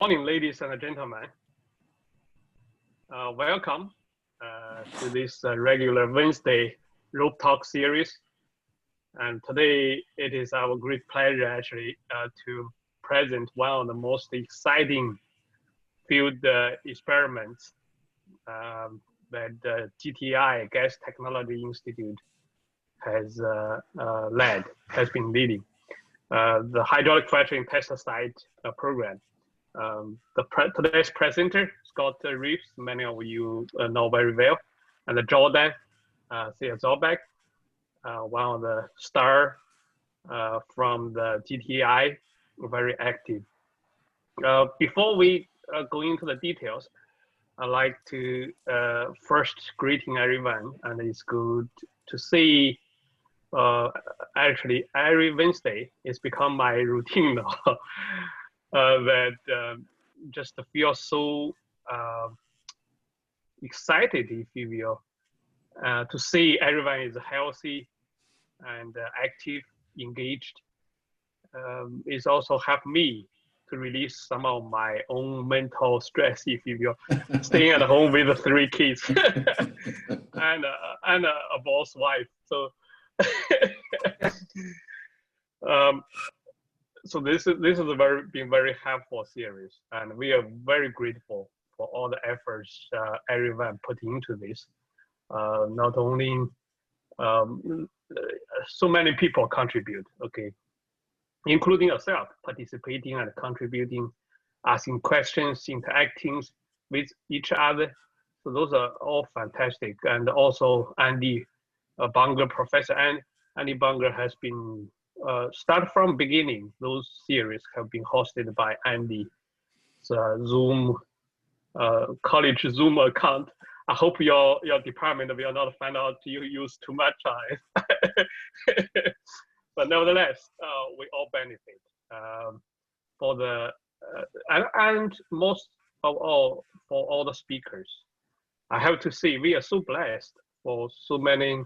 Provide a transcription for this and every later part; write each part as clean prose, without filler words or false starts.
Morning, ladies and gentlemen. Welcome to this regular Wednesday Robe Talk series. And today it is our great pleasure actually to present one of the most exciting field experiments that GTI, Gas Technology Institute, has been leading. The hydraulic fracturing pesticide program. Today's presenter, Scott Reeves, many of you know very well, and Jordan Ciezobka, one of the star from the GTI, very active. Before we go into the details, I'd like to first greeting everyone, and it's good to see. Actually, every Wednesday it's become my routine now. That just feel so excited, if you will, to see everyone is healthy and active, engaged. It's also helped me to release some of my own mental stress, if you will, staying at home with the 3 kids and a boss wife. So. So this is been very helpful series, and we are very grateful for all the efforts everyone put into this. Not only so many people contribute, okay, including yourself, participating and contributing, asking questions, interacting with each other. So those are all fantastic. And also Andy Bungler, Professor Andy Bungler has been start from beginning. Those series have been hosted by Andy's Zoom college Zoom account. I hope your department will not find out you use too much time. But nevertheless, we all benefit for the and most of all for all the speakers. I have to say we are so blessed for so many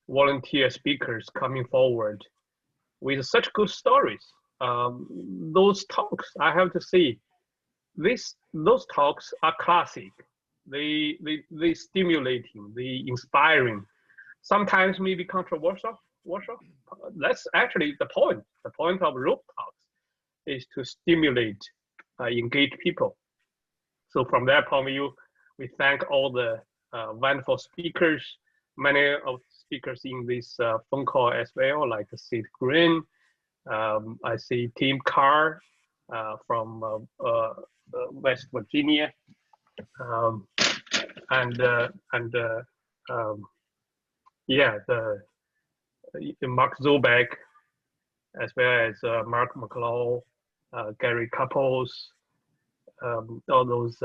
volunteer speakers coming forward with such good stories. Those talks, I have to say, those talks are classic. They stimulating, they inspiring. Sometimes maybe controversial. That's actually the point. The point of Robe talks is to stimulate, engage people. So from that point of view, we thank all the wonderful speakers. Many of speakers in this phone call as well, like Sid Green. I see Tim Carr from West Virginia, yeah, the Mark Zoback, as well as Mark McClough, Gary Couples, all those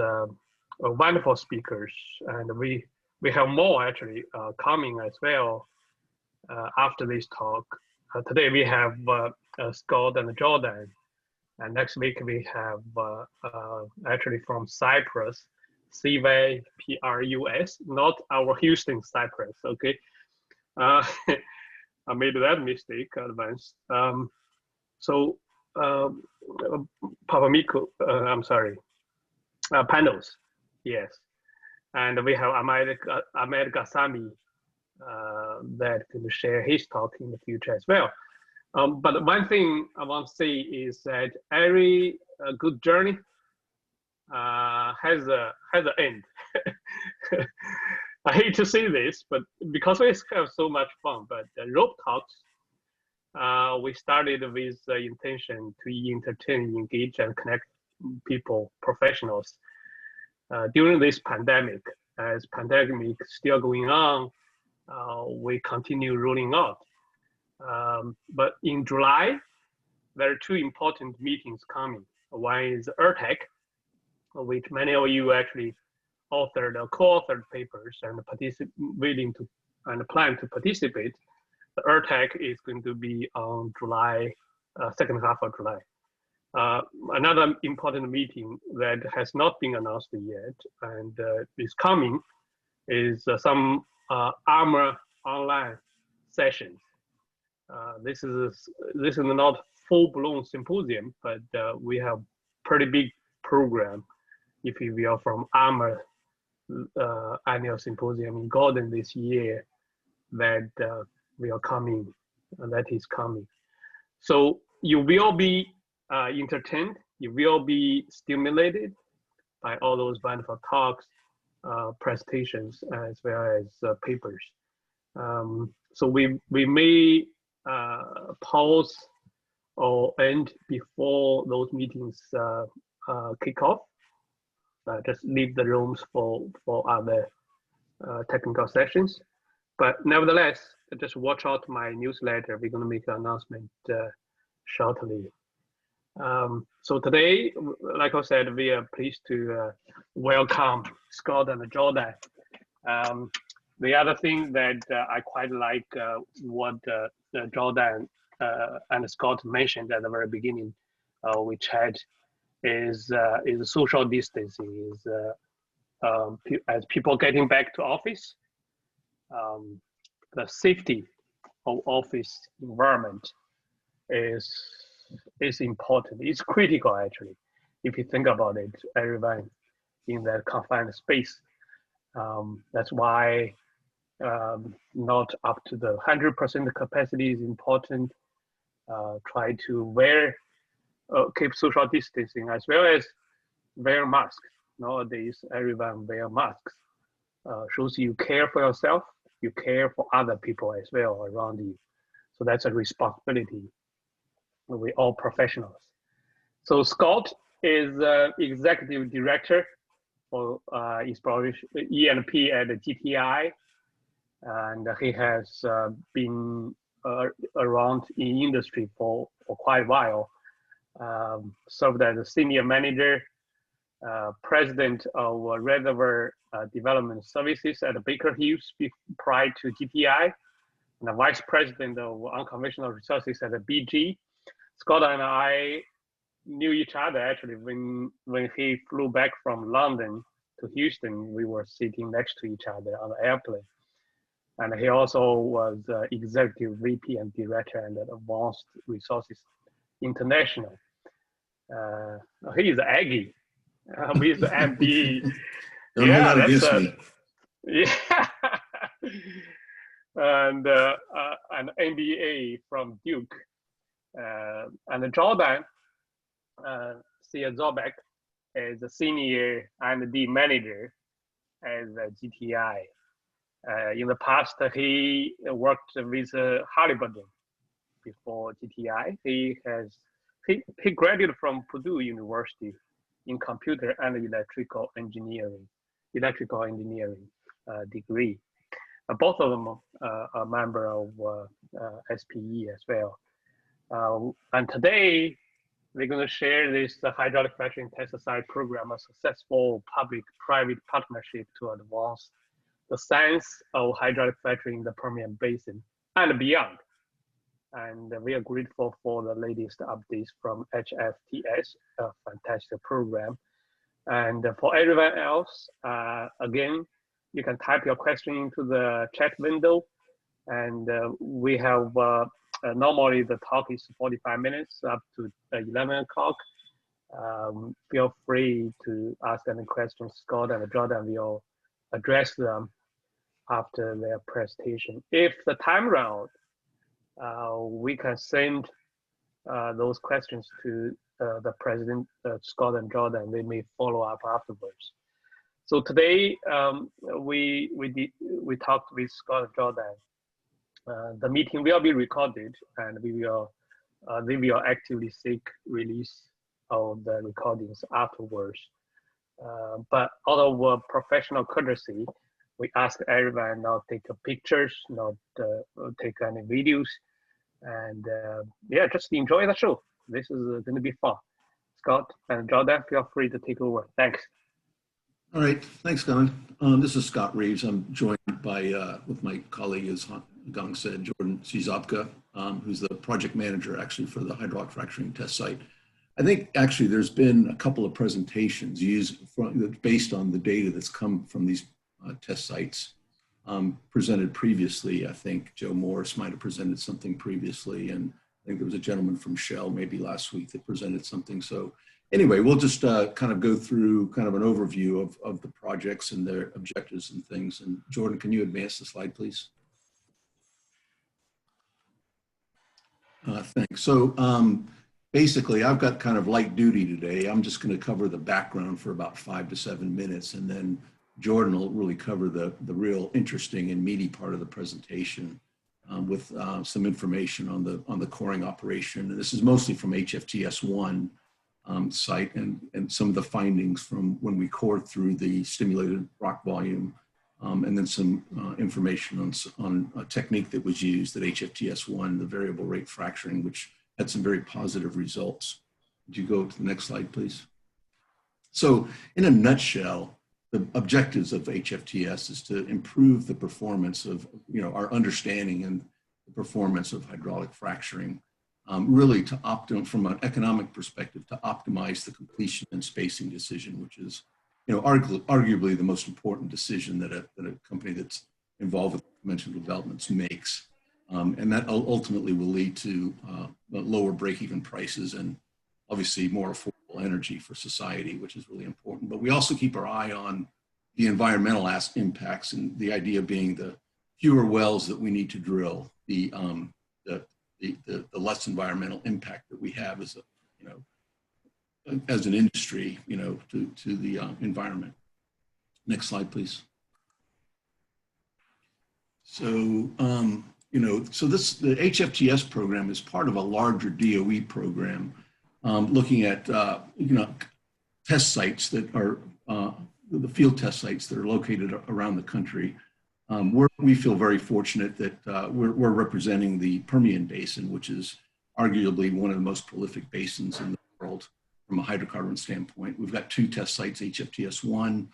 wonderful speakers, and we have more actually coming as well after this talk. Today we have Scott and Jordan, and next week we have actually from Cyprus, CYPRUS, not our Houston Cyprus, okay? I made that mistake advanced. So Papamico, I'm sorry, panels, yes. And we have Ahmed Ghassami that can share his talk in the future as well. But one thing I want to say is that every good journey has an end. I hate to say this, but because we have so much fun, but the Robe Talks, we started with the intention to entertain, engage, and connect people, professionals. During this pandemic, as pandemic still going on, we continue rolling out. But in July, there are 2 important meetings coming. One is ERTEC, which many of you actually authored or co-authored papers and willing to and plan to participate. The ERTEC is going to be on July, second half of July. Another important meeting that has not been announced yet and is coming is some ARMA online sessions. This is not full-blown symposium, but we have pretty big program, if you will, from ARMA annual symposium in Gordon this year that we are coming, that is coming. So you will be entertained, you will be stimulated by all those wonderful talks, presentations, as well as papers. So we may pause or end before those meetings kick off. Just leave the rooms for other technical sessions. But nevertheless, just watch out my newsletter. We're going to make an announcement shortly. So today, like I said, we are pleased to welcome Scott and Jordan. The other thing that I quite like what Jordan and Scott mentioned at the very beginning, which had is social distancing. Is as people getting back to office, the safety of office environment is important. It's critical, actually, if you think about it. Everyone in that confined space. That's why not up to the 100% capacity is important. Try to keep social distancing, as well as wear masks. Nowadays, everyone wear masks. Shows you care for yourself, you care for other people as well around you. So that's a responsibility. We're all professionals. So Scott is executive director for exploration E&P at GTI, and he has been around in industry for quite a while. Served as a senior manager, president of Reservoir Development Services at Baker Hughes prior to GTI, and the vice president of Unconventional Resources at BG. Scott and I knew each other actually when he flew back from London to Houston. We were sitting next to each other on the airplane. And he also was executive VP and director at Advanced Resources International. He is Aggie with the MBE. Yeah, that's me. Yeah. And an MBA from Duke. And Jordan Ciezobka is a senior R&D manager at GTI. In the past, he worked with Halliburton before GTI. He graduated from Purdue University in computer and electrical engineering degree. Both of them are a member of SPE as well. And today, we're going to share this hydraulic fracturing test site program, a successful public-private partnership to advance the science of hydraulic fracturing in the Permian Basin and beyond. And we are grateful for the latest updates from HFTS, a fantastic program. And for everyone else, again, you can type your question into the chat window. And we have, normally the talk is 45 minutes up to 11 o'clock. Feel free to ask any questions. Scott and Jordan will address them after their presentation. If the time runs out, we can send those questions to the president, Scott and Jordan. They may follow up afterwards. So today we talked with Scott and Jordan. The meeting will be recorded, and they will actively seek release of the recordings afterwards. But out of professional courtesy, we ask everyone not take pictures, not take any videos, and yeah, just enjoy the show. This is going to be fun. Scott and Jordan, feel free to take over. Thanks. All right, thanks, Gang. This is Scott Reeves. I'm joined by with my colleague, as Gang said, Jordan Ciezobka, who's the project manager actually for the hydraulic fracturing test site. I think actually there's been a couple of presentations based on the data that's come from these test sites presented previously. I think Joe Morris might have presented something previously, and I think there was a gentleman from Shell maybe last week that presented something. So anyway, we'll just kind of go through kind of an overview of the projects and their objectives and things. And Jordan, can you advance the slide, please? Thanks. So basically, I've got kind of light duty today. I'm just going to cover the background for about 5 to 7 minutes, and then Jordan will really cover the real interesting and meaty part of the presentation with some information on the coring operation. And this is mostly from HFTS1 site and some of the findings from when we cored through the stimulated rock volume, and then some information on a technique that was used at HFTS1, the variable rate fracturing, which had some very positive results. Would you go to the next slide, please? So in a nutshell, the objectives of HFTS is to improve the performance of, our understanding and the performance of hydraulic fracturing, really to from an economic perspective, to optimize the completion and spacing decision, which is, arguably the most important decision that a company that's involved with conventional developments makes. And that ultimately will lead to lower break-even prices and obviously more affordable energy for society, which is really important. But we also keep our eye on the environmental impacts, and the idea being the fewer wells that we need to drill, the less environmental impact that we have as as an industry, to the environment. Next slide, please. So, so the HFTS program is part of a larger DOE program, looking at, test sites that are, the field test sites that are located around the country. We feel very fortunate that we're representing the Permian Basin, which is arguably one of the most prolific basins in the world from a hydrocarbon standpoint. We've got 2 test sites. HFTS1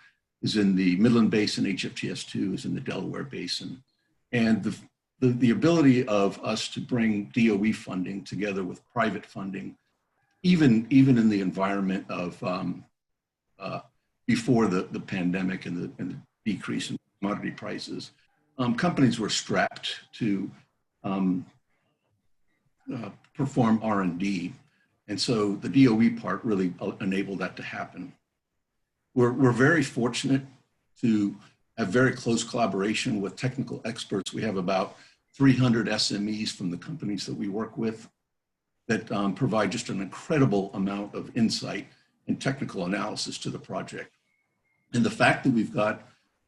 is in the Midland Basin, HFTS2 is in the Delaware Basin. And the ability of us to bring DOE funding together with private funding, even in the environment of before the pandemic and the decrease in commodity prices, companies were strapped to perform R&D. And so the DOE part really enabled that to happen. We're very fortunate to have very close collaboration with technical experts. We have about 300 SMEs from the companies that we work with that provide just an incredible amount of insight and technical analysis to the project. And the fact that we've got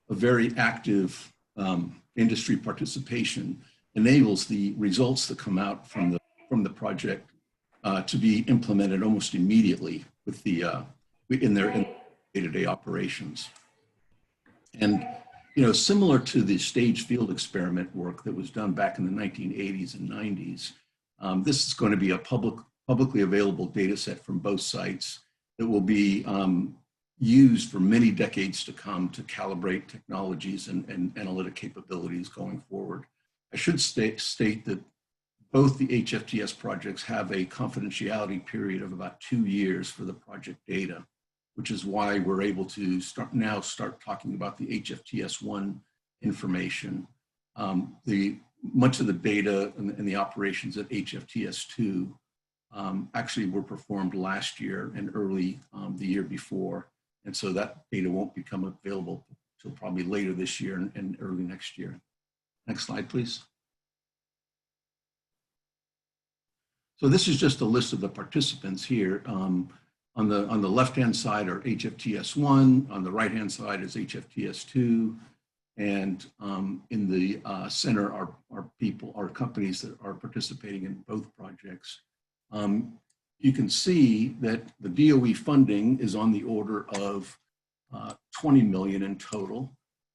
a very active industry participation enables the results that come out from the project to be implemented almost immediately with in their day-to-day operations. And similar to the stage field experiment work that was done back in the 1980s and 90s, this is going to be a publicly available data set from both sites that will be used for many decades to come to calibrate technologies and analytic capabilities going forward. I should state that both the HFTS projects have a confidentiality period of about 2 years for the project data, which is why we're able to start talking about the HFTS1 information. Much of the data and the operations at HFTS2 actually were performed last year and early the year before. And so that data won't become available until probably later this year and early next year. Next slide, please. So this is just a list of the participants here. On the left-hand side are HFTS1, on the right-hand side is HFTS2, and in the center are companies that are participating in both projects. You can see that the DOE funding is on the order of 20 million in total.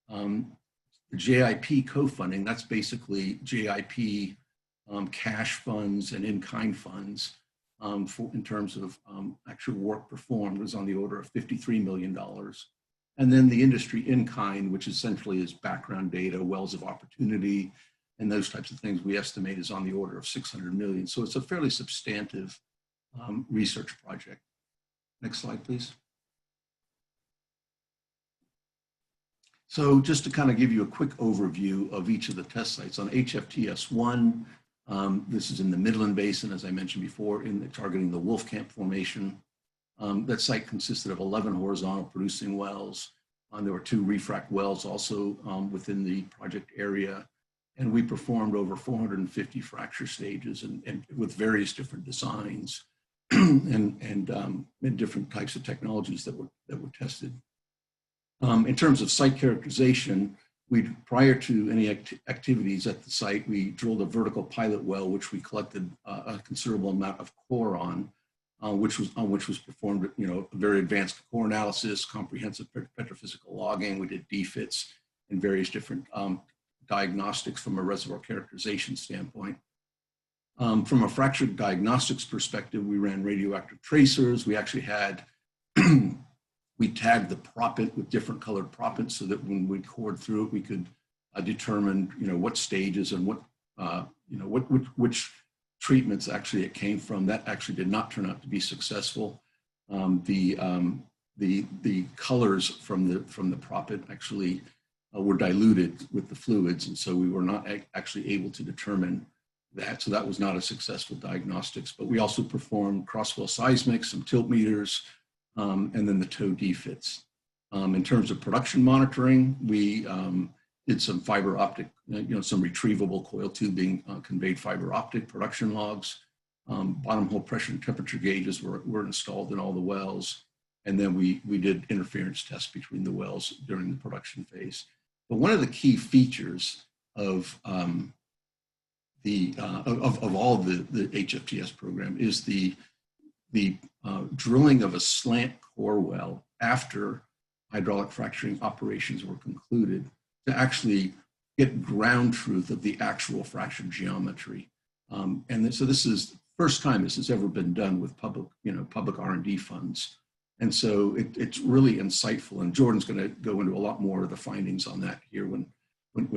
The JIP co-funding, that's basically JIP cash funds and in-kind funds in terms of actual work performed, was on the order of $53 million. And then the industry in-kind, which essentially is background data, wells of opportunity, and those types of things, we estimate is on the order of 600 million. So it's a fairly substantive research project. Next slide, please. So just to kind of give you a quick overview of each of the test sites. On HFTS1, this is in the Midland Basin, as I mentioned before, targeting the Wolfcamp formation. That site consisted of 11 horizontal producing wells. There were 2 refrac wells also within the project area. And we performed over 450 fracture stages and with various different designs and different types of technologies that were tested. In terms of site characterization, prior to any activities at the site, we drilled a vertical pilot well, which we collected a considerable amount of core on, which was performed, a very advanced core analysis, comprehensive petrophysical logging. We did DFITs and various different diagnostics from a reservoir characterization standpoint. From a fracture diagnostics perspective, we ran radioactive tracers. We actually had, we tagged the proppant with different colored proppants so that when we cored through it, we could determine, what stages and which treatments actually it came from. That actually did not turn out to be successful. The colors from the proppant actually were diluted with the fluids, and so we were not actually able to determine that. So that was not a successful diagnostics. But we also performed crosswell seismic, some tilt meters, and then the tow DFITs. In terms of production monitoring, we did some fiber optic, some retrievable coil tubing, conveyed fiber optic production logs. Bottom hole pressure and temperature gauges were installed in all the wells. And then we did interference tests between the wells during the production phase. But one of the key features of all the HFTS program is the drilling of a slant core well after hydraulic fracturing operations were concluded to actually get ground truth of the actual fracture geometry. And so this is the first time this has ever been done with public R&D funds. And so it's really insightful, and Jordan's going to go into a lot more of the findings on that here when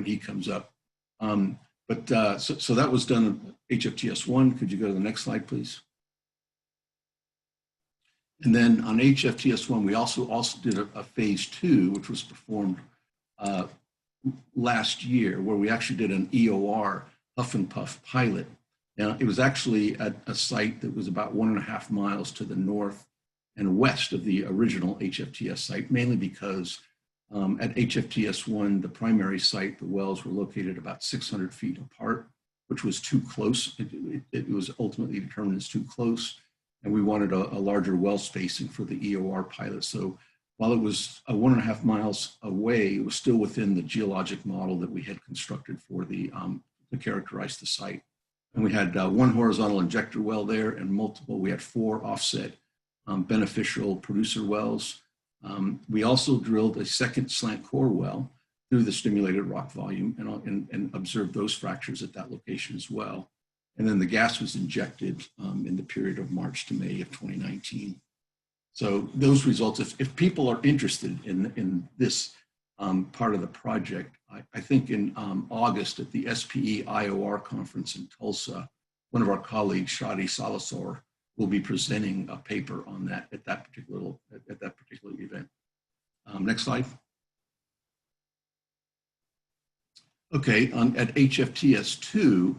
he comes up. So that was done in HFTS 1. Could you go to the next slide, please? And then on HFTS 1, we also did a phase 2, which was performed last year, where we actually did an EOR puff and puff pilot. Now, it was actually at a site that was about 1.5 miles to the north and west of the original HFTS site, mainly because at HFTS 1, the primary site, the wells were located about 600 feet apart, which was too close. It was ultimately determined as too close, and we wanted a larger well spacing for the EOR pilot. So while it was 1.5 miles away, it was still within the geologic model that we had constructed for to characterize the site. And we had 1 horizontal injector well there and we had 4 offset beneficial producer wells. We also drilled a second slant core well through the stimulated rock volume and observed those fractures at that location as well. And then the gas was injected in the period of March to May of 2019. So those results, if people are interested in this part of the project, I think in August at the SPE IOR conference in Tulsa, one of our colleagues, Shadi Salasor, will be presenting a paper on that at that particular event. Next slide. Okay, at HFTS 2,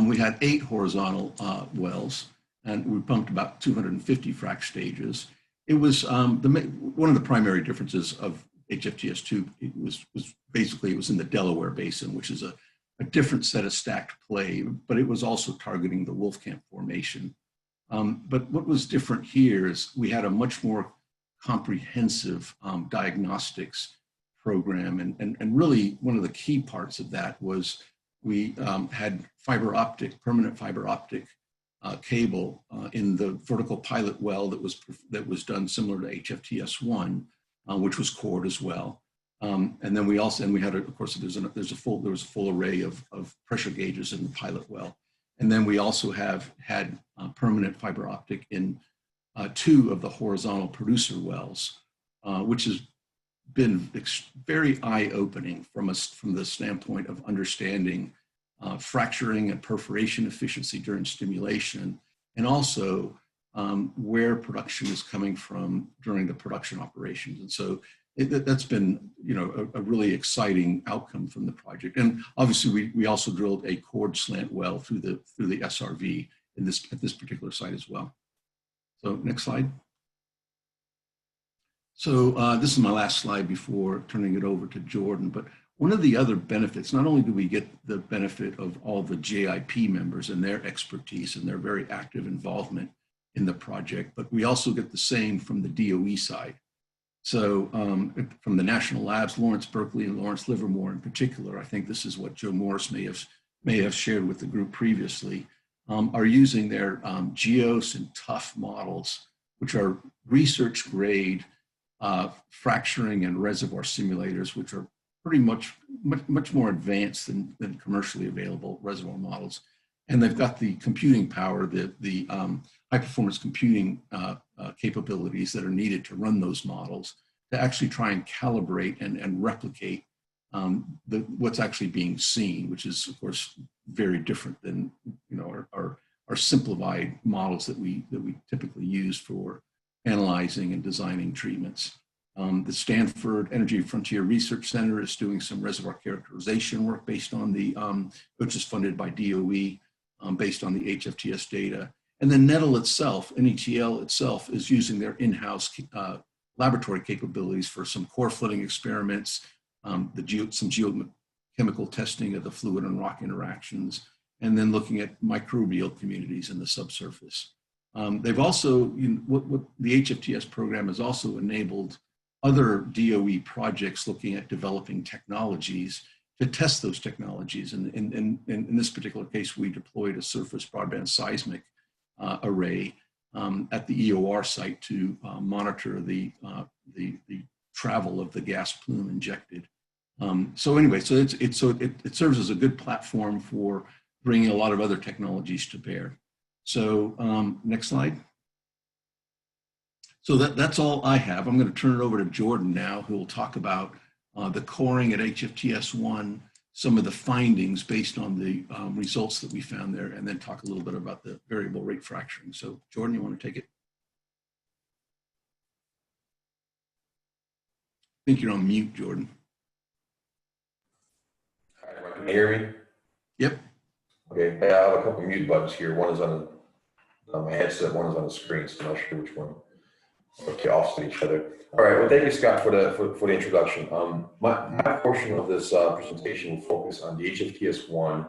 we had 8 horizontal wells, and we pumped about 250 frac stages. It was one of the primary differences of HFTS 2 was basically it was in the Delaware Basin, which is a different set of stacked play, but it was also targeting the Wolfcamp formation. But what was different here is we had a much more comprehensive diagnostics program, and really one of the key parts of that was we had permanent fiber optic cable in the vertical pilot well that was done similar to HFTS 1, which was cored as well. And then we had of course there was a full array of pressure gauges in the pilot well. And then we also have had permanent fiber optic in 2 of the horizontal producer wells, which has been very eye-opening from the standpoint of understanding fracturing and perforation efficiency during stimulation, and also where production is coming from during the production operations. And so that's been a really exciting outcome from the project. And obviously we also drilled a cored slant well through the SRV at this particular site as well. So next slide. So this is my last slide before turning it over to Jordan, but one of the other benefits, not only do we get the benefit of all the JIP members and their expertise and their very active involvement in the project, but we also get the same from the DOE side. So from the national labs, Lawrence Berkeley and Lawrence Livermore in particular, I think this is what Joe Morris may have shared with the group previously, are using their GEOS and TUF models, which are research grade fracturing and reservoir simulators, which are pretty much more advanced than commercially available reservoir models. And they've got the computing power, the high performance computing capabilities that are needed to run those models to actually try and calibrate and replicate what's actually being seen, which is of course very different than our simplified models that we typically use for analyzing and designing treatments. The Stanford Energy Frontier Research Center is doing some reservoir characterization work based on which is funded by DOE, based on the HFTS data. And then NETL itself, NETL itself, is using their in-house laboratory capabilities for some core flooding experiments, some geochemical testing of the fluid and rock interactions, and then looking at microbial communities in the subsurface. They've also, what the HFTS program has also enabled other DOE projects looking at developing technologies to test those technologies. And in this particular case, we deployed a surface broadband seismic array at the EOR site to monitor the travel of the gas plume injected. So anyway, so it serves as a good platform for bringing a lot of other technologies to bear. So next slide. So that's all I have. I'm going to turn it over to Jordan now, who will talk about the coring at HFTS1, some of the findings based on the results that we found there, and then talk a little bit about the variable rate fracturing. So Jordan, you want to take it? I think you're on mute, Jordan. Hi, can you hear me? Yep. Okay, I have a couple of mute buttons here. One is on my headset, one is on the screen, so I'm not sure which one. Okay, offset each other. All right, well, thank you, Scott, for the introduction. My portion of this presentation will focus on the HFTS1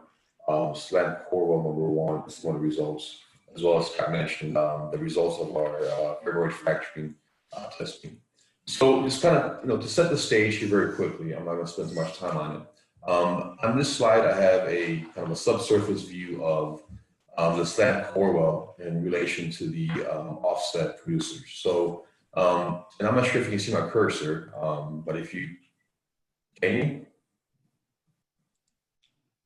Slant core well number 1, this is one of the results, as well as Scott mentioned, the results of our variable fracturing testing. So just kind of, to set the stage here very quickly, I'm not going to spend too much time on it. On this slide, I have a kind of a subsurface view of the Slant core well in relation to the offset producers. So, and I'm not sure if you can see my cursor, but if you, can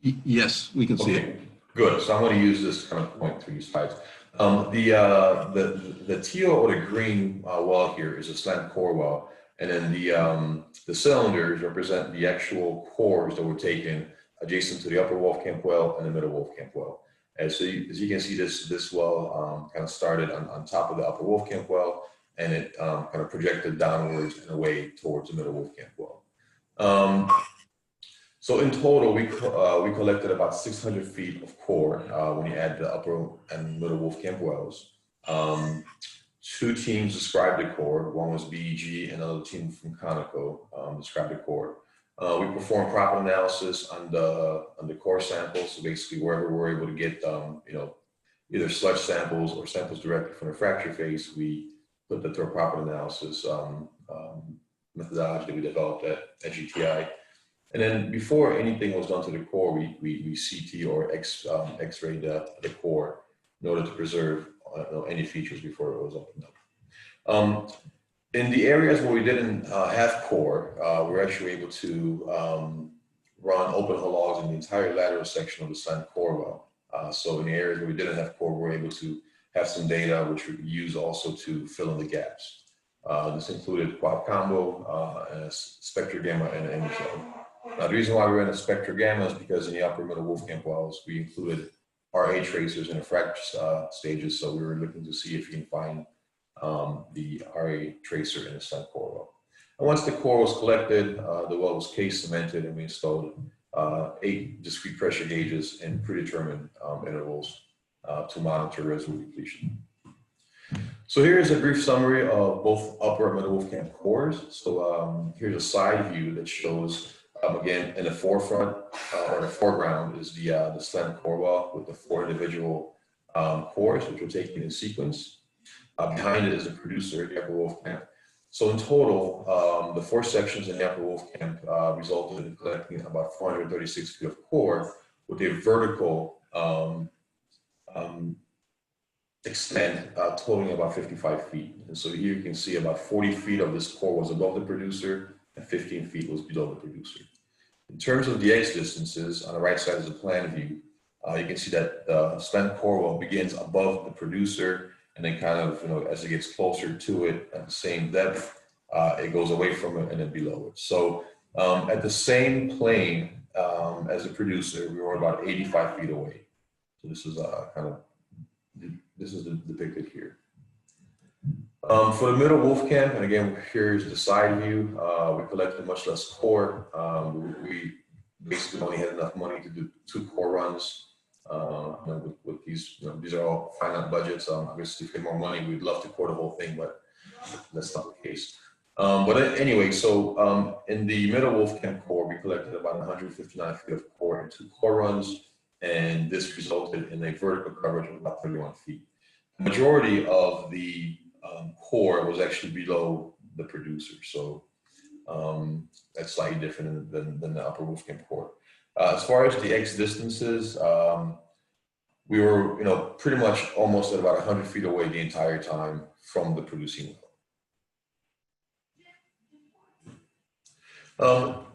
you? Yes, we can see it. Good. So I'm going to use this kind of point through these slides. The teal or the green well here is a Slant core well, and then the cylinders represent the actual cores that were taken adjacent to the upper Wolfcamp well and the middle Wolfcamp well. And so as you can see, this well kind of started on top of the upper Wolfcamp well, and it kind of projected downwards and away towards the middle Wolfcamp well. So in total, we collected about 600 feet of core when you add the upper and middle Wolfcamp wells. 2 teams described the core. One was BEG, another team from Conoco described the core. We performed proppant analysis on the core samples. So basically, wherever we're able to get either sludge samples or samples directly from the fracture face, we put that through a proppant analysis methodology that we developed at GTI. And then before anything was done to the core, we CT or X-rayed the core in order to preserve any features before it was opened up. In the areas where we didn't have core, we were actually able to run open hole logs in the entire lateral section of the Slant core well. So in the areas where we didn't have core, we were able to have some data which we use also to fill in the gaps. This included quad combo, spectra gamma, and NETL. Now, the reason why we ran a spectra gamma is because in the upper middle Wolfcamp wells, we included RA tracers in the fracture stages. So we were looking to see if you can find the RA tracer in the Slant core well. And once the core was collected, the well was case cemented, and we installed 8 discrete pressure gauges in predetermined intervals to monitor reservoir depletion. So here is a brief summary of both upper and middle Wolfcamp cores. So here's a side view that shows, again, in the forefront or the foreground is the Slant core well with the 4 individual cores, which we're taking in sequence. Behind it is the producer, the upper Wolfcamp. So in total, the 4 sections in the upper Wolfcamp resulted in collecting about 436 feet of core with a vertical extent totaling about 55 feet. And so here you can see about 40 feet of this core was above the producer and 15 feet was below the producer. In terms of the X distances, on the right side is a plan view. You can see that the Slant core well begins above the producer, and then kind of, as it gets closer to it at the same depth, it goes away from it and then below it. So at the same plane as the producer, we were about 85 feet away. So this is this is depicted here. For the middle Wolfcamp, and again, here's the side view, we collected much less core. We basically only had enough money to do 2 core runs. With these, these are all finite budgets. Obviously, if we had more money, we'd love to core the whole thing, but that's not the case. But anyway, so in the middle Wolfcamp core, we collected about 159 feet of core in 2 core runs, and this resulted in a vertical coverage of about 31 feet. The majority of the core was actually below the producer, so that's slightly different than the upper Wolfcamp core. As far as the X distances, we were, pretty much almost at about 100 feet away the entire time from the producing well.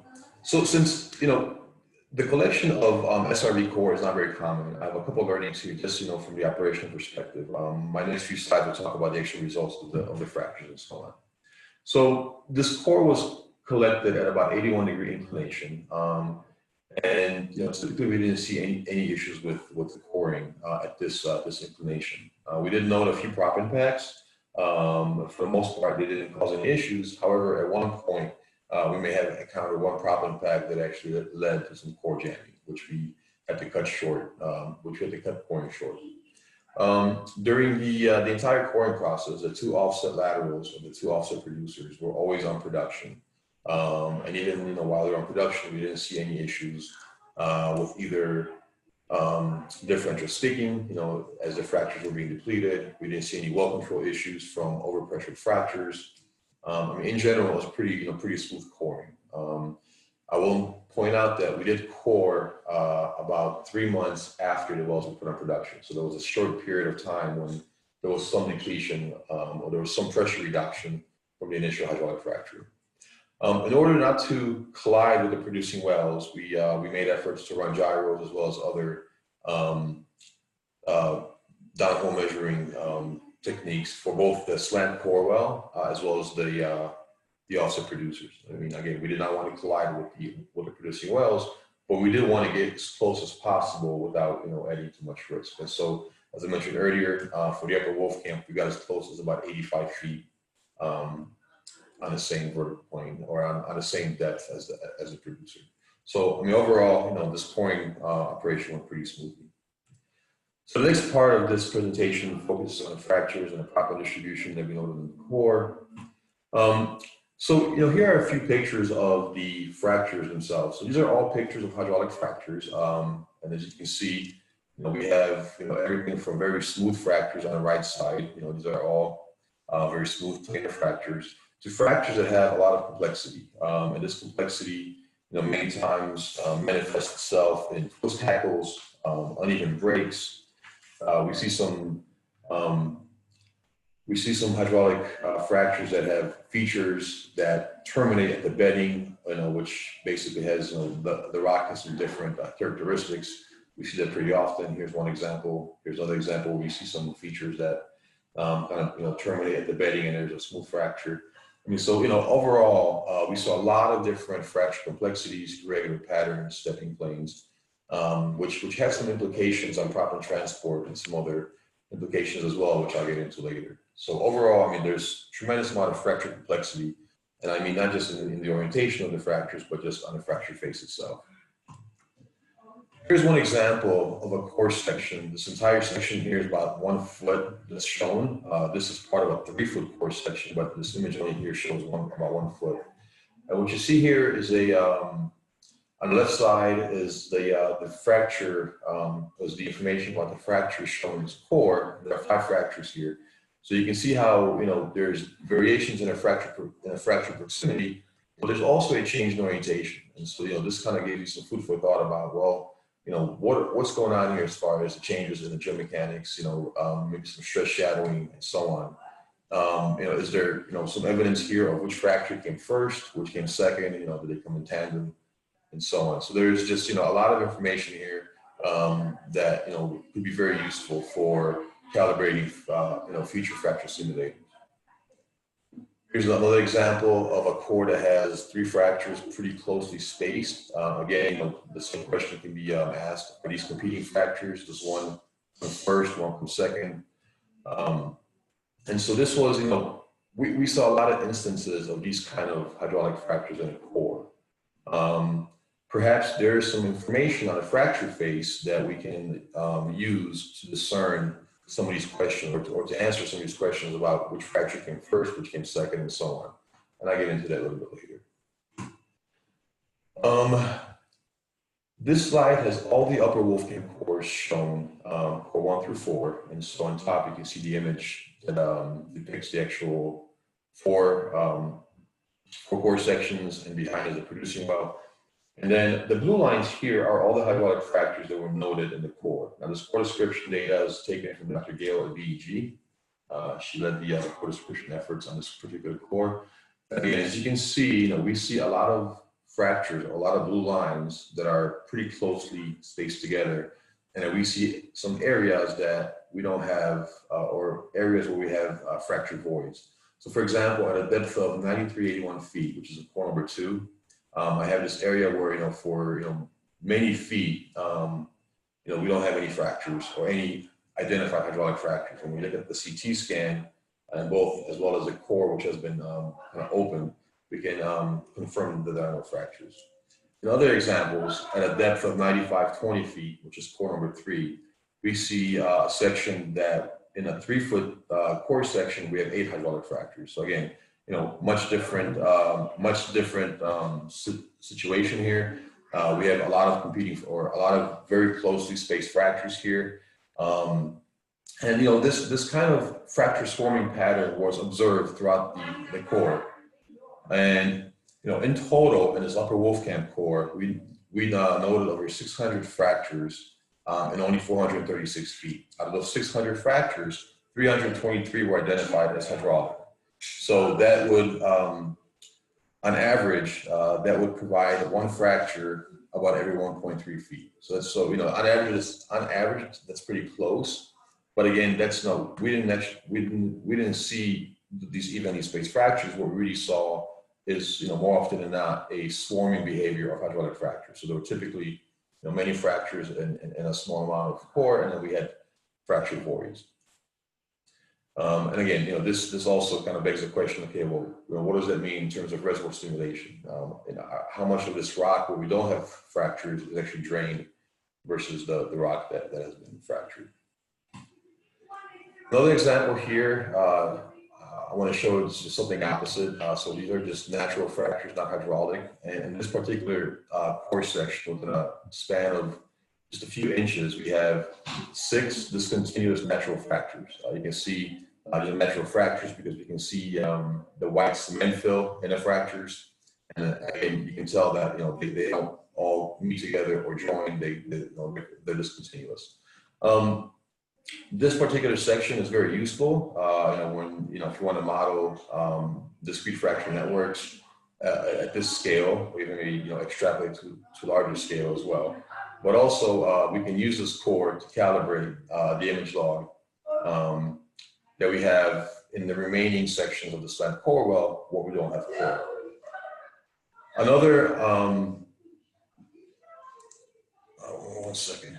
So since, the collection of SRV core is not very common, I have a couple of learnings here, just, from the operational perspective. My next few slides will talk about the actual results of the fractures and so on. So this core was collected at about 81-degree inclination. And typically we didn't see any issues with the coring at this inclination. We did note a few proppant packs. For the most part, they didn't cause any issues. However, at one point, we may have encountered one proppant pack that actually led to some core jamming, which we had to cut short, coring short. During the entire coring process, the 2 offset laterals or the 2 offset producers were always on production. And even while they were on production, we didn't see any issues with either differential sticking, as the fractures were being depleted. We didn't see any well control issues from overpressured fractures. In general, it was pretty smooth coring. I will point out that we did core about 3 months after the wells were put on production. So there was a short period of time when there was some depletion or there was some pressure reduction from the initial hydraulic fracture. In order not to collide with the producing wells, we made efforts to run gyros as well as other downhole measuring techniques for both the Slant core well as well as the offset producers. Again, we did not want to collide with the producing wells, but we did want to get as close as possible without adding too much risk. And so, as I mentioned earlier, for the upper Wolfcamp, we got as close as about 85 feet on the same vertical plane or on the same depth as the producer. So overall, this coring operation went pretty smoothly. So the next part of this presentation focuses on the fractures and the proppant distribution that we noted in the core. So here are a few pictures of the fractures themselves. So these are all pictures of hydraulic fractures, and as you can see, we have everything from very smooth fractures on the right side. These are all very smooth planar fractures, to fractures that have a lot of complexity. And this complexity, many times manifests itself in twist hackles, uneven breaks. We see some hydraulic fractures that have features that terminate at the bedding, which basically has the rock has some different characteristics. We see that pretty often. Here's one example. Here's another example where we see some features that terminate at the bedding, and there's a smooth fracture. Overall, we saw a lot of different fracture complexities, irregular patterns, stepping planes, which has some implications on proppant transport and some other implications as well, which I'll get into later. So overall, there's tremendous amount of fracture complexity, and not just in the orientation of the fractures, but just on the fracture face itself. Here's one example of a core section. This entire section here is about 1 foot that's shown. This is part of a 3-foot core section, but this image only here shows about 1 foot. And what you see here is on the left side is the fracture, is the information about the fracture shown in this core. There are 5 fractures here. So you can see how, there's variations in a fracture proximity, but there's also a change in orientation. And so, this kind of gave you some food for thought about, well, what's going on here as far as the changes in the geomechanics, maybe some stress shadowing and so on. Is there, some evidence here of which fracture came first, which came second, did they come in tandem and so on. So there's just, a lot of information here that, could be very useful for calibrating, future fracture simulators. Here's another example of a core that has 3 fractures pretty closely spaced. Again, the same question can be asked: are these competing fractures? Does one come first, one come second? And so this was, we saw a lot of instances of these kind of hydraulic fractures in a core. Perhaps there is some information on a fracture face that we can use to discern some of these questions, or to answer some of these questions about which fracture came first, which came second, and so on. And I'll get into that a little bit later. This slide has all the upper Wolfcamp cores shown, core 1 through 4. And so on top, you can see the image that depicts the actual 4 core sections, and behind is the producing well. And then the blue lines here are all the hydraulic fractures that were noted in the core. Now, this core description data is taken from Dr. Gale at VEG. She led the core description efforts on this particular core. And again, as you can see, we see a lot of fractures, a lot of blue lines that are pretty closely spaced together. And then we see some areas that we don't have, or areas where we have fracture voids. So for example, at a depth of 9381 feet, which is core number 2, I have this area where, for, many feet, we don't have any fractures or any identified hydraulic fractures. When we look at the CT scan, and both, as well as the core, which has been kind of open, we can confirm that there are no fractures. In other examples, at a depth of 9520 feet, which is core number 3, we see a section that in a 3-foot core section, we have 8 hydraulic fractures. So again, much different situation here. We have a lot of competing, or a lot of very closely spaced fractures here. And this kind of fracture swarming pattern was observed throughout the core. And in total, in this upper Wolfcamp core, we noted over 600 fractures in only 436 feet. Out of those 600 fractures, 323 were identified as hydraulic. So that would, on average, that would provide 1 fracture about every 1.3 feet. So that's, on average, that's pretty close. But again, we didn't see these evenly spaced fractures. What we really saw is, more often than not, a swarming behavior of hydraulic fractures. So there were typically, many fractures in a small amount of core, and then we had fracture voids. And again, this also kind of begs the question, okay, well, what does that mean in terms of reservoir stimulation? How much of this rock where we don't have fractures is actually drained versus the rock that has been fractured? Another example here, I want to show is something opposite. So these are just natural fractures, not hydraulic. And in this particular core section, with a span of just a few inches, we have 6 discontinuous natural fractures. You can see these are natural fractures because we can see the white cement fill in the fractures. And again, you can tell that they don't all meet together or join, they're discontinuous. This particular section is very useful when if you want to model discrete fracture networks at this scale, or even extrapolate to larger scale as well. But also we can use this core to calibrate the image log that we have in the remaining sections of the Slant core well, what we don't have core. Another, one second.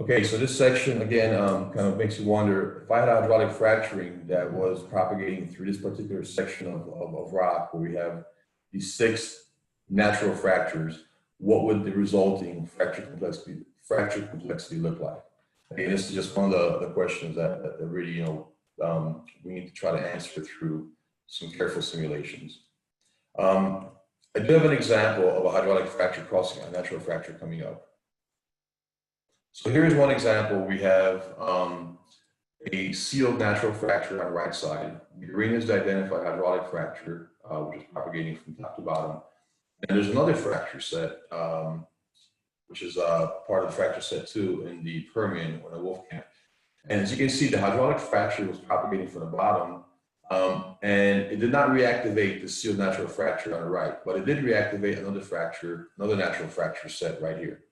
Okay, so this section again kind of makes you wonder, if I had hydraulic fracturing that was propagating through this particular section of rock where we have these 6 natural fractures, what would the resulting fracture complexity look like? And this is just one of the questions that really, you know, we need to try to answer through some careful simulations. I do have an example of a hydraulic fracture crossing a natural fracture coming up. So here's one example. We have a sealed natural fracture on the right side. The green is the identified hydraulic fracture, which is propagating from top to bottom. And there's another fracture set, which is part of the fracture set 2 in the Permian or the Wolfcamp. And as you can see, the hydraulic fracture was propagating from the bottom, and it did not reactivate the sealed natural fracture on the right, but it did reactivate another natural fracture set right here.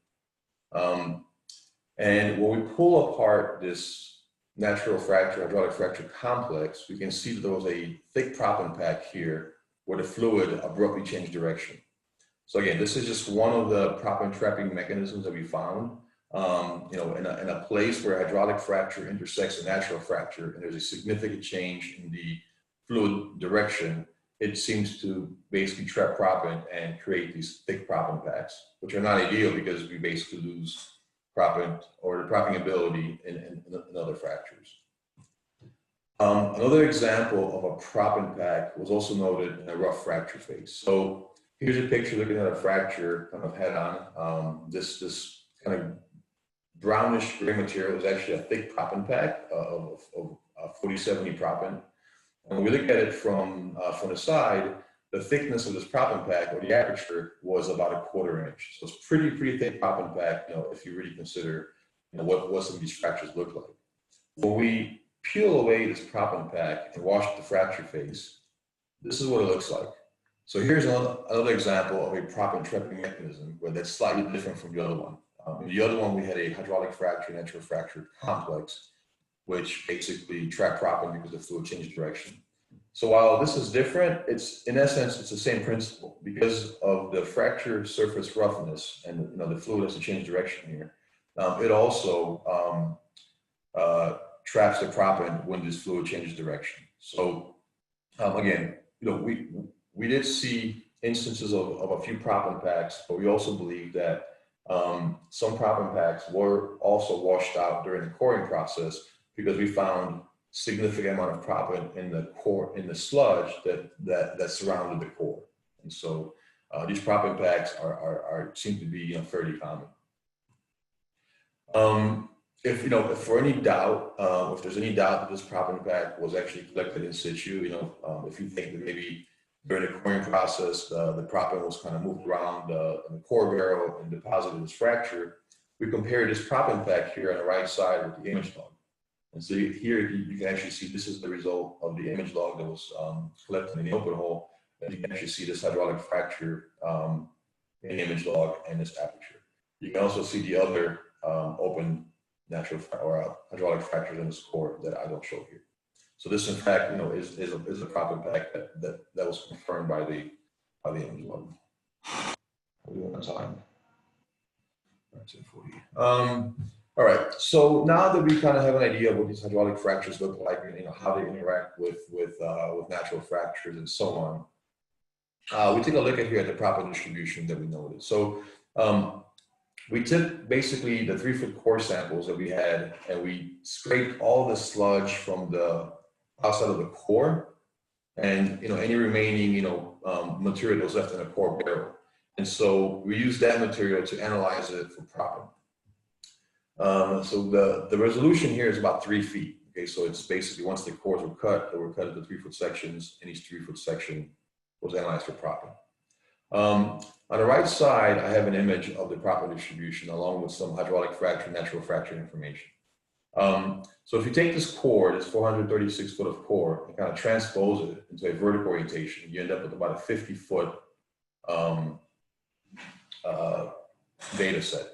And when we pull apart this natural fracture, hydraulic fracture complex, we can see that there was a thick proppant pack here where the fluid abruptly changed direction. So again, this is just one of the proppant trapping mechanisms that we found. You know, in a place where hydraulic fracture intersects a natural fracture and there's a significant change in the fluid direction, it seems to basically trap proppant and create these thick proppant packs, which are not ideal because we basically lose proppant or the propping ability in other fractures. Another example of a proppant pack was also noted in a rough fracture phase. So here's a picture looking at a fracture kind of head on. This kind of brownish gray material is actually a thick proppant pack of 4070 proppant. And when we look at it from the side, the thickness of this proppant pack, or the aperture, was about 1/4 inch. So it's pretty thick proppant pack, you know, if you really consider, you know, what some of these fractures look like. When we peel away this proppant pack and wash the fracture face, this is what it looks like. So here's another example of a proppant trapping mechanism where that's slightly different from the other one. In the other one, we had a hydraulic fracture, natural fracture complex, which basically trapped proppant because the fluid changed direction. So while this is different, it's in essence, it's the same principle. Because of the fracture surface roughness and, you know, the fluid has to change direction here, it also traps the proppant when this fluid changes direction. So again, you know, we did see instances of a few proppant packs, but we also believe that some proppant packs were also washed out during the coring process because we found significant amount of proppant in the core, in the sludge that surrounded the core. And so these proppant packs seem to be, you know, fairly common. If, you know, if for any doubt, if there's any doubt that this proppant pack was actually collected in situ, you know, if you think that maybe during the coring process, the proppant was kind of moved around in the core barrel and deposited as fracture, we compare this proppant pack here on the right side with the image log. And so here you can actually see this is the result of the image log that was collected in the open hole. And you can actually see this hydraulic fracture in the image log and this aperture. You can also see the other open natural or hydraulic fractures in this core that I don't show here. So this, in fact, you know, is a proppant pack that was confirmed by the image log. We'll do one time. 1940. All right. So now that we kind of have an idea of what these hydraulic fractures look like, and, you know, how they interact with natural fractures and so on, we take a look at here at the proppant distribution that we noted. So we took basically the 3-foot core samples that we had, and we scraped all the sludge from the outside of the core, and, you know, any remaining, you know, material that was left in the core barrel. And so we used that material to analyze it for proppant. So the resolution here is about 3 feet. Okay, so it's basically once the cores were cut, they were cut into 3-foot sections, and each 3-foot section was analyzed for proppant. On the right side, I have an image of the proppant distribution along with some hydraulic fracture, natural fracture information. So if you take this core, this 436 foot of core, and kind of transpose it into a vertical orientation, you end up with about a 50-foot data set.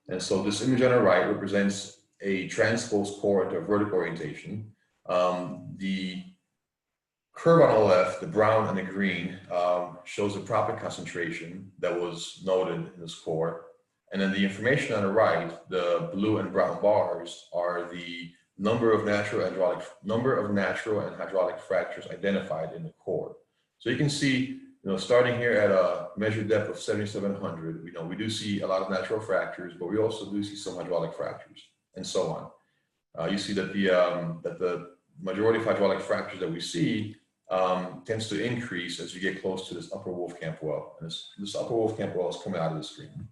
And so this image on the right represents a transposed core into a vertical orientation. The curve on the left, the brown and the green, shows the proppant concentration that was noted in this core. And then the information on the right, the blue and brown bars, are the number of natural and hydraulic fractures identified in the core. So you can see, starting here at a measured depth of 7,700, we do see a lot of natural fractures, but we also do see some hydraulic fractures, and so on. You see that the majority of hydraulic fractures that we see tends to increase as you get close to this upper Wolfcamp well. And this upper Wolfcamp well is coming out of the screen.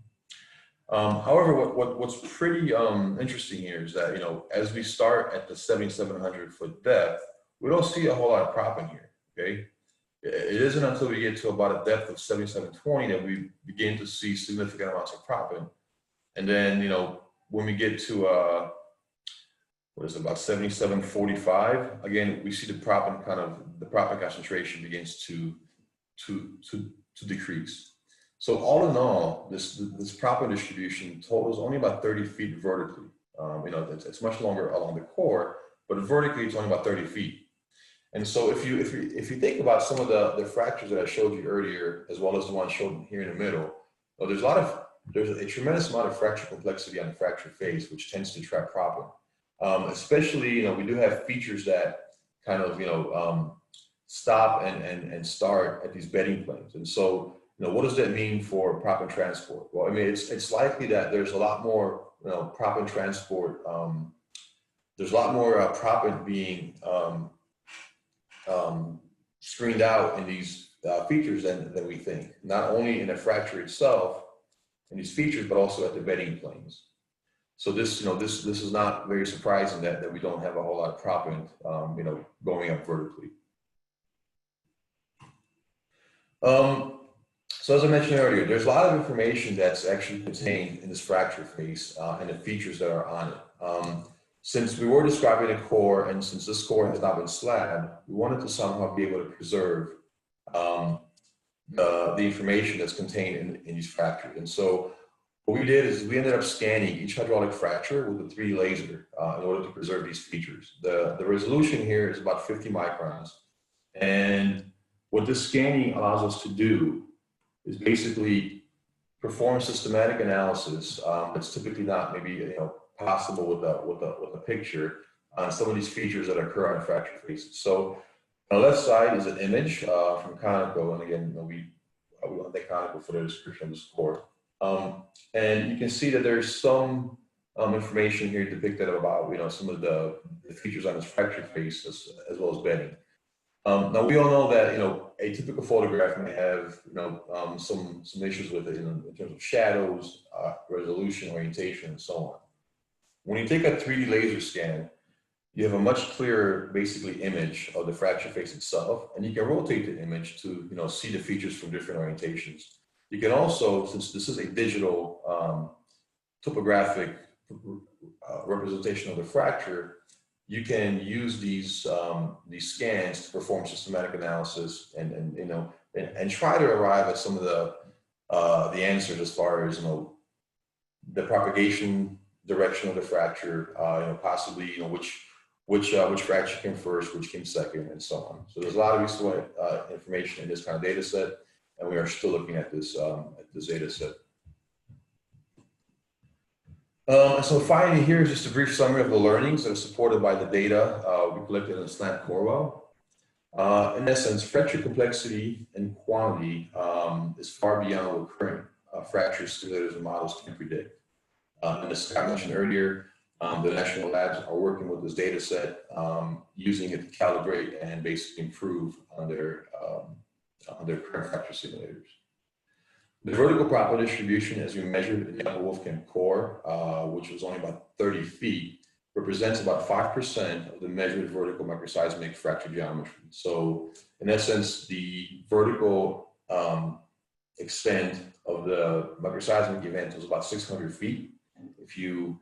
However, what's pretty interesting here is that, as we start at the 7,700 foot depth, we don't see a whole lot of proppant here, okay? It isn't until we get to about a depth of 7,720 that we begin to see significant amounts of proppant. And then, when we get to, about 7,745, again, we see the proppant concentration begins to decrease. So all in all, this proppant distribution totals only about 30 feet vertically. It's much longer along the core, but vertically it's only about 30 feet. And so if you think about some of the fractures that I showed you earlier, as well as the one shown here in the middle, there's a tremendous amount of fracture complexity on the fracture face, which tends to trap proppant. Especially, we do have features that kind of, stop and start at these bedding planes. And so, what does that mean for proppant transport? Well, I mean, it's likely that there's a lot more, proppant transport. There's a lot more proppant being screened out in these features than we think. Not only in the fracture itself, in these features, but also at the bedding planes. So this is not very surprising that we don't have a whole lot of proppant, going up vertically. So as I mentioned earlier, there's a lot of information that's actually contained in this fracture face and the features that are on it. Since we were describing a core, and since this core has not been slabbed, we wanted to somehow be able to preserve the information that's contained in these fractures. And so what we did is we ended up scanning each hydraulic fracture with a 3D laser in order to preserve these features. The resolution here is about 50 microns. And what this scanning allows us to do is basically perform systematic analysis that's typically not maybe possible with a picture on some of these features that occur on fracture faces. So on the left side is an image from Conoco, and again, we want the Conoco for the description of this core. And you can see that there's some information here depicted about some of the features on this fracture face as well as bedding. Now we all know that a typical photograph may have some issues with it in terms of shadows, resolution, orientation, and so on. When you take a 3D laser scan, you have a much clearer, basically, image of the fracture face itself, and you can rotate the image to see the features from different orientations. You can also, since this is a digital topographic representation of the fracture, you can use these scans to perform systematic analysis and try to arrive at some of the answers as far as the propagation direction of the fracture, possibly which fracture came first, which came second, and so on. So there's a lot of useful information in this kind of data set, and we are still looking at this data set. So finally, here is just a brief summary of the learnings that are supported by the data we collected in the Slant core well. In essence, fracture complexity and quantity is far beyond what current fracture simulators and models can predict. And as Scott mentioned earlier, the national labs are working with this data set, using it to calibrate and basically improve on their current fracture simulators. The vertical proppant distribution, as we measured in the upper Wolfcamp core, which was only about 30 feet, represents about 5% of the measured vertical microseismic fracture geometry. So in essence, the vertical extent of the microseismic event was about 600 feet. If you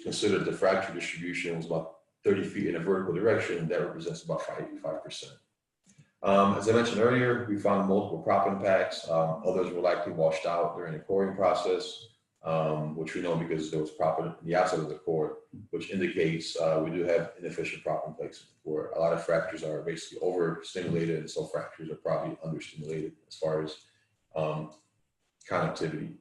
consider the fracture distribution was about 30 feet in a vertical direction, that represents about 5%. As I mentioned earlier, we found multiple proppant packs. Others were likely washed out during the coring process, which we know because there was proppant on the outside of the core, which indicates we do have inefficient proppant placement, where a lot of fractures are basically overstimulated, and some fractures are probably understimulated as far as connectivity.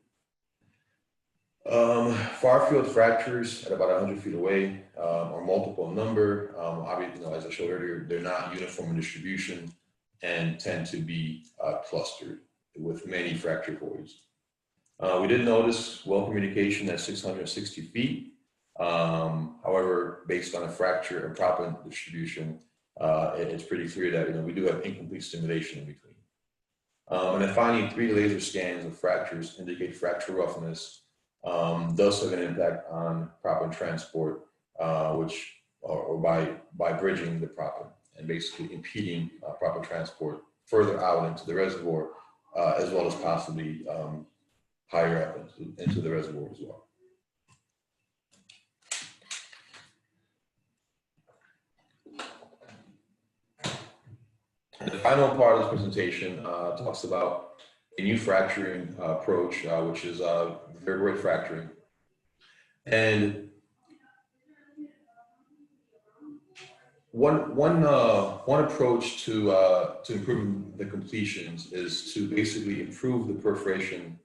Far field fractures at about 100 feet away are multiple in number. Obviously, as I showed earlier, they're not uniform in distribution and tend to be clustered with many fracture voids. We did notice well communication at 660 feet. However, based on a fracture and proppant distribution, it's pretty clear that we do have incomplete stimulation in between. And then finally, 3D laser scans of fractures indicate fracture roughness. Does have an impact on proppant transport, or by bridging the proppant and basically impeding proppant transport further out into the reservoir, as well as possibly higher up into the reservoir as well. And the final part of this presentation talks about a new fracturing approach, which is vertebrate fracturing. And one approach to improving the completions is to basically improve the perforation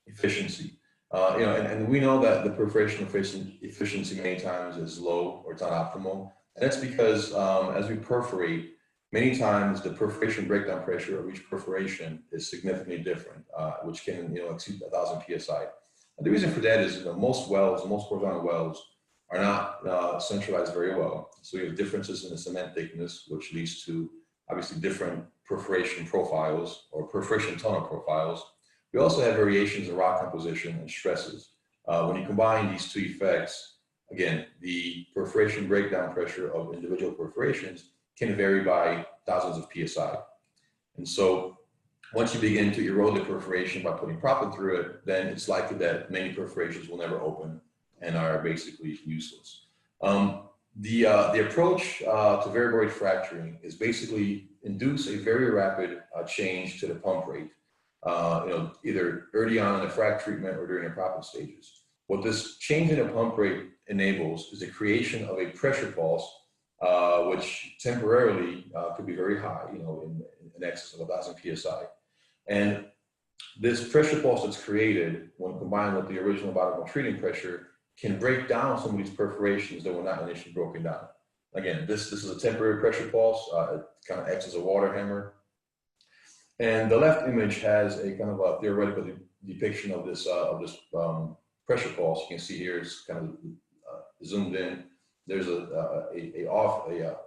efficiency. And we know that the perforation efficiency many times is low or it's not optimal. And that's because as we perforate, many times the perforation breakdown pressure of each perforation is significantly different, which can exceed 1,000 psi. And the reason for that is most horizontal wells are not centralized very well. So we have differences in the cement thickness, which leads to obviously different perforation profiles or perforation tunnel profiles. We also have variations in rock composition and stresses. When you combine these two effects, again, the perforation breakdown pressure of individual perforations can vary by thousands of psi. And so once you begin to erode the perforation by putting proppant through it, then it's likely that many perforations will never open and are basically useless. The approach to vertebrate fracturing is basically induce a very rapid change to the pump rate, either early on in the frac treatment or during the proppant stages. What this change in the pump rate enables is the creation of a pressure pulse, which temporarily could be very high, in excess of 1,000 psi. And this pressure pulse that's created when combined with the original bottom treating pressure can break down some of these perforations that were not initially broken down. Again, this is a temporary pressure pulse. It kind of acts as a water hammer. And the left image has a kind of a theoretical depiction of this pressure pulse. You can see here it's kind of zoomed in. There's a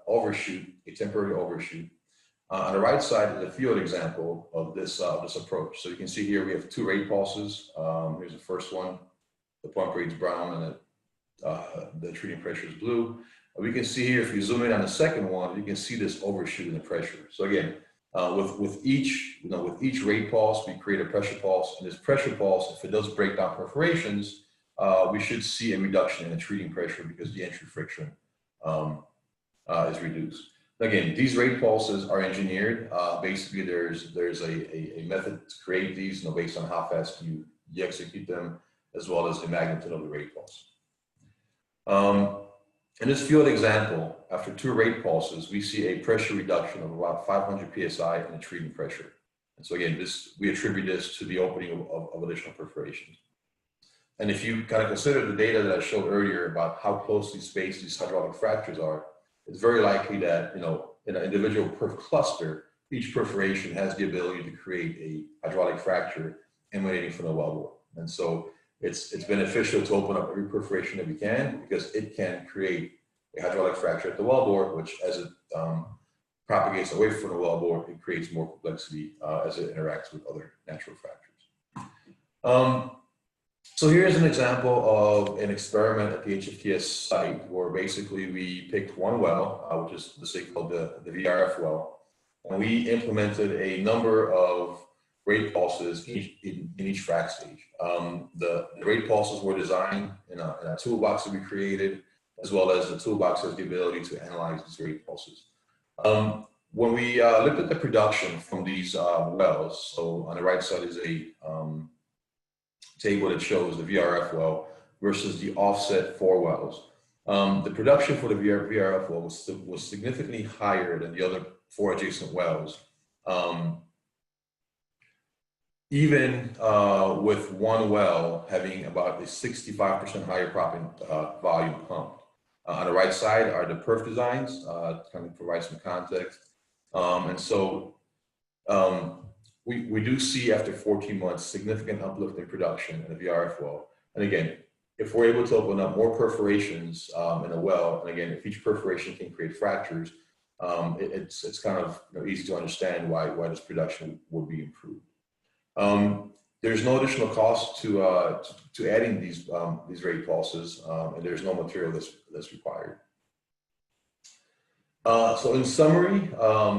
overshoot, a temporary overshoot. On the right side is a field example of this approach. So you can see here we have 2 rate pulses. Here's the first one. The pump rate's brown and the treating pressure is blue. We can see here, if you zoom in on the second one, you can see this overshoot in the pressure. So again, with each rate pulse, we create a pressure pulse, and this pressure pulse, if it does break down perforations, we should see a reduction in the treating pressure because the entry friction is reduced. Again, these rate pulses are engineered. Basically, there's a method to create these, based on how fast you execute them, as well as the magnitude of the rate pulse. In this field example, after 2 rate pulses, we see a pressure reduction of about 500 psi in the treating pressure. And so again, we attribute this to the opening of additional perforations. And if you kind of consider the data that I showed earlier about how closely spaced these hydraulic fractures are, it's very likely that, in an individual perf cluster, each perforation has the ability to create a hydraulic fracture emanating from the wellbore. And so it's beneficial to open up every perforation that we can, because it can create a hydraulic fracture at the wellbore, which as it propagates away from the wellbore, it creates more complexity as it interacts with other natural fractures. So here's an example of an experiment at the HFTS site where basically we picked one well, which is the so-called the VRF well, and we implemented a number of rate pulses in each frac stage. The rate pulses were designed in a toolbox that we created, as well as the toolbox has the ability to analyze these rate pulses. When we looked at the production from these wells, so on the right side is a table that shows the VRF well versus the offset 4 wells. The production for the VRF well was significantly higher than the other 4 adjacent wells. even with one well having about a 65% higher proppant volume pumped. On the right side are the perf designs, to kind of provide some context. And so we do see after 14 months significant uplift in production in a VRF well. And again, if we're able to open up more perforations in a well, and again, if each perforation can create fractures, it's kind of easy to understand why this production would be improved. There's no additional cost to adding these rate pulses, and there's no material that's required. So in summary,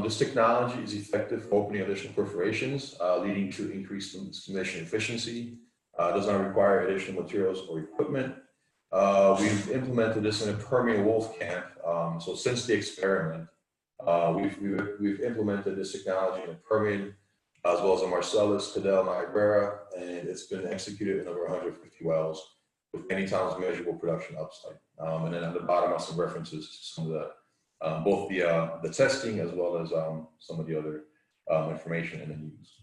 this technology is effective for opening additional perforations, leading to increased stimulation efficiency. Does not require additional materials or equipment. We've implemented this in a Permian Wolfcamp. So since the experiment, we've implemented this technology in the Permian, as well as the Marcellus, Cadell, Niobrara, and it's been executed in over 150 wells with many times measurable production upside. And then at the bottom are some references to some of the both the testing as well as some of the other information in the news.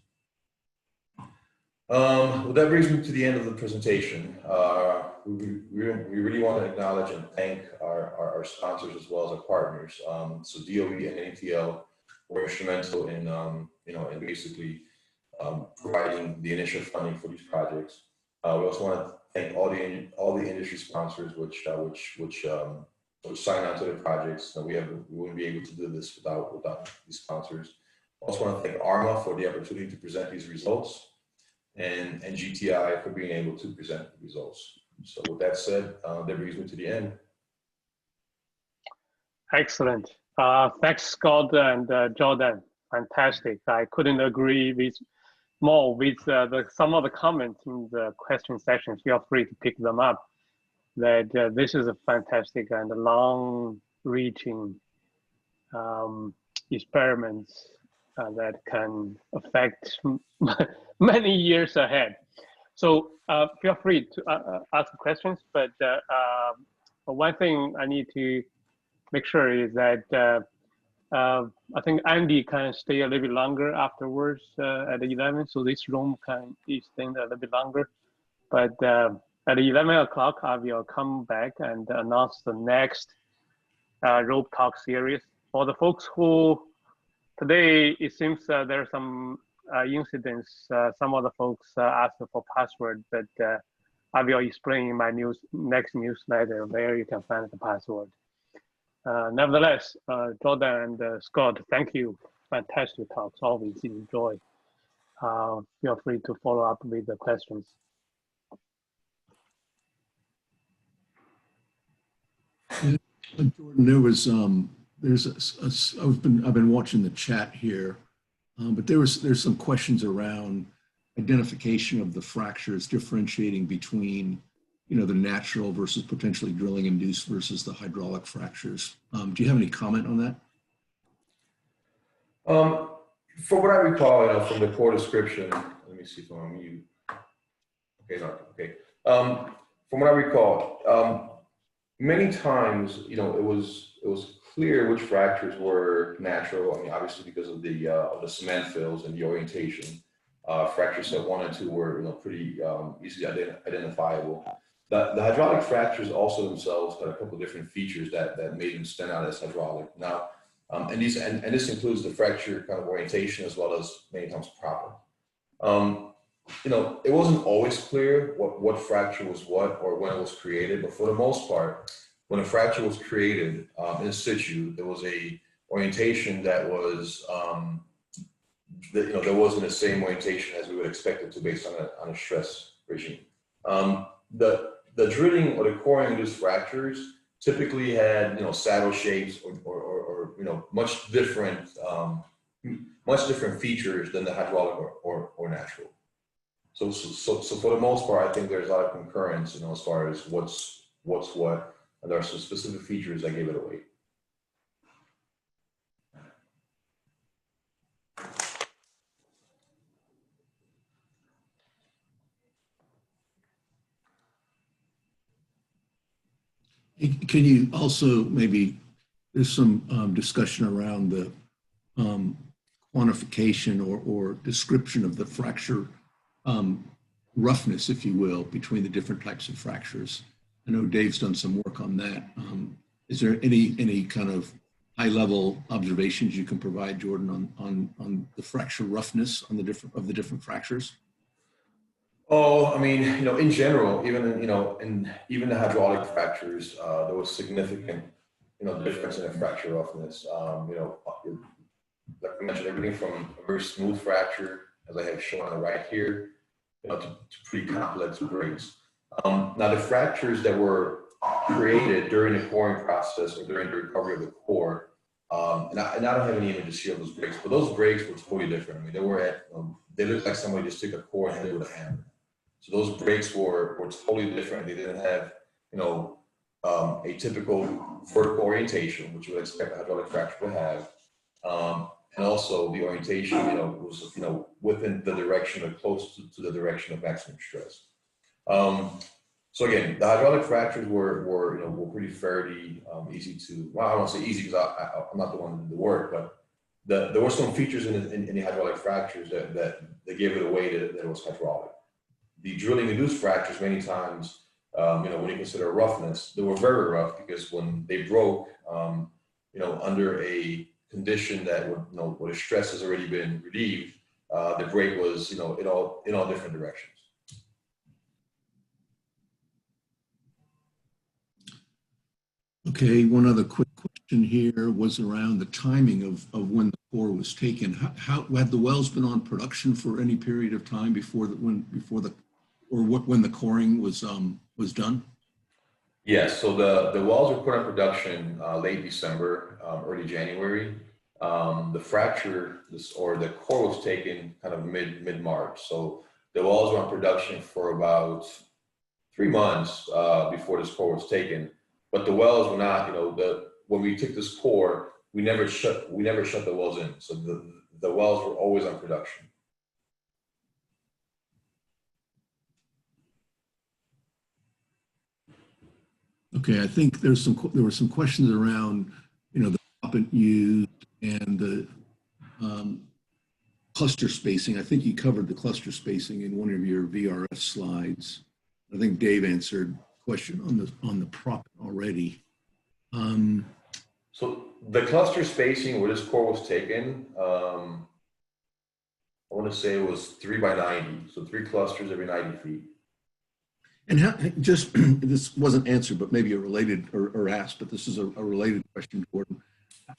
Well, that brings me to the end of the presentation. We really want to acknowledge and thank our sponsors as well as our partners. So DOE and NETL were instrumental in in basically providing the initial funding for these projects. We also want to thank all the industry sponsors which sign on to the projects. We wouldn't be able to do this without these sponsors. I also want to thank ARMA for the opportunity to present these results, and GTI for being able to present the results. So with that said, that brings me to the end. Excellent. Thanks, Scott and Jordan. Fantastic. I couldn't agree more with some of the comments in the question section. Feel free to pick them up. That this is a fantastic and long-reaching experiments that can affect many years ahead. So feel free to ask questions, but one thing I need to make sure is that I think Andy can stay a little bit longer afterwards at 11, so this room can extend a little bit longer. But at 11 o'clock, I will come back and announce the next Robe Talk series. For the folks who today, it seems there are some incidents. Some of the folks asked for password, but I will explain in my next newsletter where you can find the password. Nevertheless, Jordan and Scott, thank you. Fantastic talks, always enjoy. Feel free to follow up with the questions. Jordan, there was I've been watching the chat here, but there's some questions around identification of the fractures, differentiating between the natural versus potentially drilling induced versus the hydraulic fractures. Do you have any comment on that? From what I recall, from the core description, let me see if I'm on mute. Okay, no, okay. From what I recall, many times, it was clear which fractures were natural. I mean, obviously because of the cement fills and the orientation. Fractures set 1 and 2 were, pretty easily identifiable. The hydraulic fractures also themselves had a couple of different features that made them stand out as hydraulic. Now, and this includes the fracture kind of orientation as well as many times proppant. It wasn't always clear what fracture was what or when it was created, but for the most part, when a fracture was created in situ, there was a orientation that was there wasn't the same orientation as we would expect it to based on a stress regime. The drilling or the coring induced fractures typically had saddle shapes or much different features than the hydraulic or natural. So for the most part, I think there's a lot of concurrence, as far as what's what, and there are some specific features that give it away. Can you also maybe, there's some discussion around the quantification or description of the fracture roughness, if you will, between the different types of fractures. I know Dave's done some work on that. Is there any kind of high-level observations you can provide, Jordan, on the fracture roughness on the different fractures? Oh, I mean, in general, even the hydraulic fractures, there was significant, difference in the fracture roughness. Like I mentioned, everything from a very smooth fracture, as I have shown on the right here, to pretty complex breaks. Now, the fractures that were created during the coring process or during the recovery of the core, and I don't have any images here of those breaks, but those breaks were totally different. I mean, they looked like somebody just took a core and hit it with a hammer. So those breaks were totally different. They didn't have, a typical vertical orientation, which you would expect a hydraulic fracture to have. And also the orientation, was, within the direction or close to the direction of maximum stress. So again, the hydraulic fractures were pretty fairly easy to, well, I don't want to say easy because I'm not the one that did the work, but there were some features in the hydraulic fractures that gave it away that it was hydraulic. The drilling induced fractures many times, when you consider roughness, they were very rough because when they broke, under a condition that would, where the stress has already been relieved, the break was, in all different directions. Okay, one other quick question here was around the timing of when the core was taken. How had the wells been on production for any period of time when the coring was done? Yes, so the wells were put on production late December, early January. The fracture or the core was taken kind of mid-March. So the wells were on production for about 3 months before this core was taken. But the wells were not, when we took this core, we never shut the wells in. So the wells were always on production. Okay, I think there were some questions around, the proppant used and the cluster spacing. I think you covered the cluster spacing in one of your VRF slides. I think Dave answered a question on the proppant already. So the cluster spacing where this core was taken, I want to say it was 3 by 90, so 3 clusters every 90 feet. And this wasn't answered, but maybe a related or asked, but this is a related question, Gordon.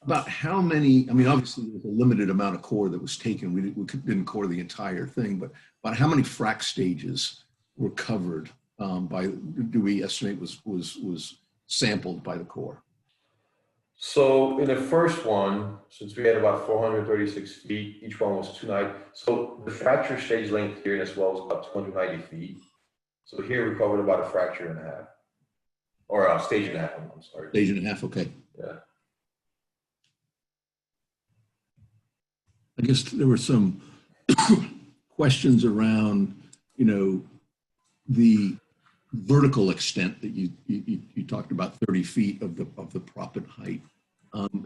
About how many, I mean, obviously there was a limited amount of core that was taken. We didn't core the entire thing, but about how many frac stages were covered do we estimate was sampled by the core? So in the first one, since we had about 436 feet, each one was 290. So the fracture stage length here as well was about 290 feet. So here we covered about a fracture and a half, or a stage and a half, I'm sorry. Stage and a half, okay. Yeah. I guess there were some questions around, the vertical extent that you talked about 30 feet of the proppant height.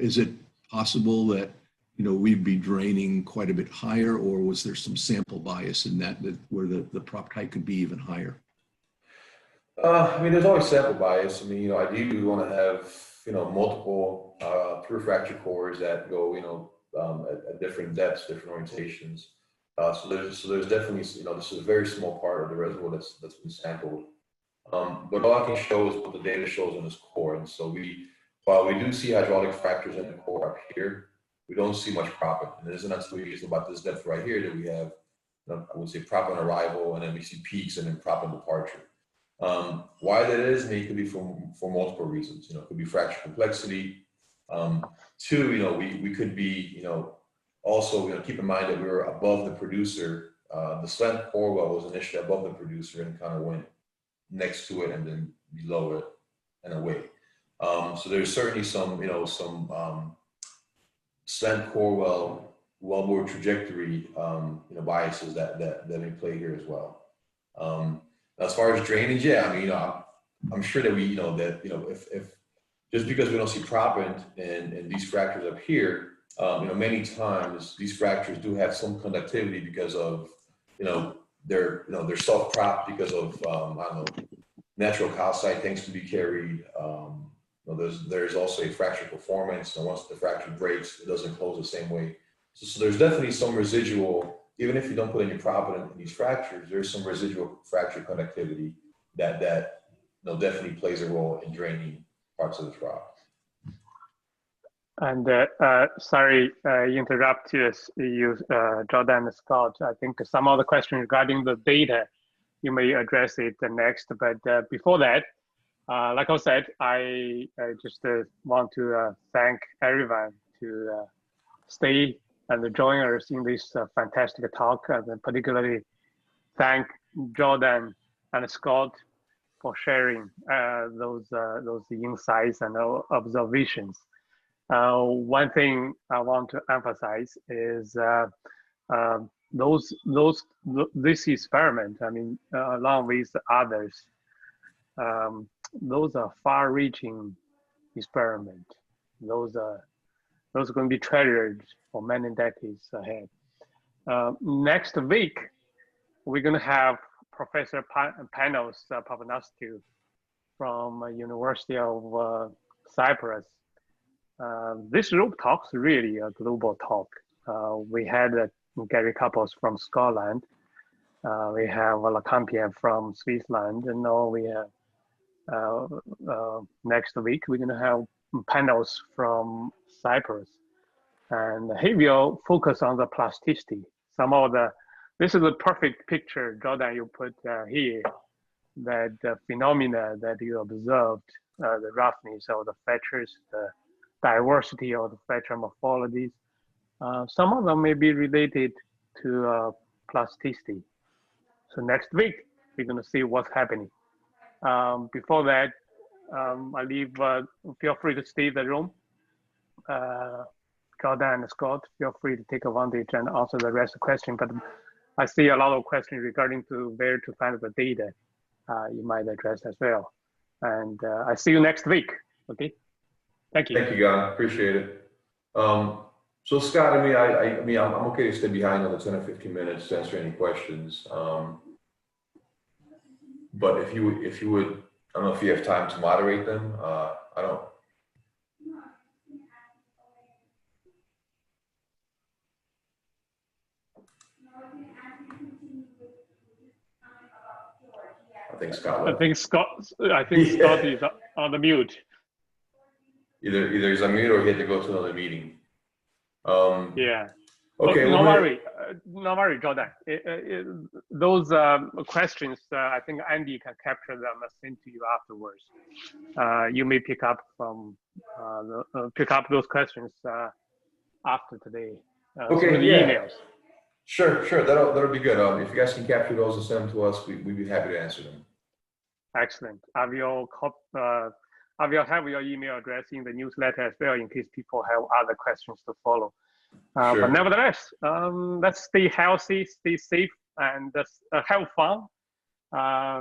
Is it possible that, we'd be draining quite a bit higher, or was there some sample bias in that where the prop height could be even higher? I mean, there's always sample bias. I mean, ideally we want to have, multiple through fracture cores that go, at different depths, different orientations. So there's definitely, this is a very small part of the reservoir that's been sampled. But all I can show is what the data shows on this core. And so while we do see hydraulic fractures in the core up here, we don't see much proppant. And it isn't until we get about this depth right here that we have, I would say, proppant arrival, and then we see peaks and then proppant departure. Why that is, maybe it could be for multiple reasons. It could be fracture complexity. 2, we could be, also, keep in mind that we were above the producer. The Slant core well was initially above the producer and kind of went next to it and then below it and away. So there's certainly some, Slant core well bore trajectory, biases that may play here as well. As far as drainage, yeah, I mean, I'm sure that we, if just because we don't see proppant in these fractures up here, many times these fractures do have some conductivity because of, they're self-propped because of I don't know, natural calcite things can be carried. There's also a fracture performance, and once the fracture breaks, it doesn't close the same way. So there's definitely some residual, even if you don't put any proppant in these fractures, there's some residual fracture conductivity that definitely plays a role in draining parts of the rock. And sorry, interrupt you, Jordan and Scott. I think some other questions regarding the data, you may address it next. But before that, like I said, I just want to thank everyone to stay and join us in this fantastic talk, and particularly thank Jordan and Scott for sharing those insights and observations. One thing I want to emphasize is this experiment, I mean, along with others, those are far-reaching experiments. Those are going to be treasured for many decades ahead. Next week, we're going to have Professor Panos Papanastiu from University of Cyprus. This Robe talk's really a global talk. We had Gary Couples from Scotland. We have Wolfcamp from Switzerland, and now we have next week we're going to have Panos from Cyprus, and he will focus on the plasticity. This is a perfect picture, Jordan, you put here, that the phenomena that you observed, the roughness of the features, the diversity of the feature morphologies. Some of them may be related to plasticity. So next week, we're going to see what's happening. Before that, I leave, feel free to stay in the room. Jordan and Scott, feel free to take advantage and answer the rest of the question. But I see a lot of questions regarding to where to find the data. You might address as well. And I see you next week. Okay. Thank you. Thank you, Guy. Appreciate it. So Scott, I mean, I'm okay to stay behind on the 10 or 15 minutes to answer any questions. But if you would, I don't know if you have time to moderate them. I don't. I think Scott left. I think Scott is on the mute. Either he's on mute or he had to go to another meeting. Yeah. Okay. No worry, Jordan. Those questions, I think Andy can capture them and send to you afterwards. You may pick up those questions after today. Okay. Through the emails. Sure. That'll be good. If you guys can capture those and send them to us, we'd be happy to answer them. Excellent. I will have your email address in the newsletter as well, in case people have other questions to follow. Sure. But nevertheless, let's stay healthy, stay safe, and have fun.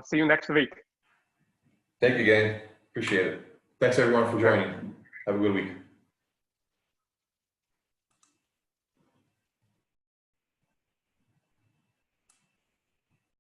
See you next week. Thank you, gang. Appreciate it. Thanks everyone for joining. Have a good week.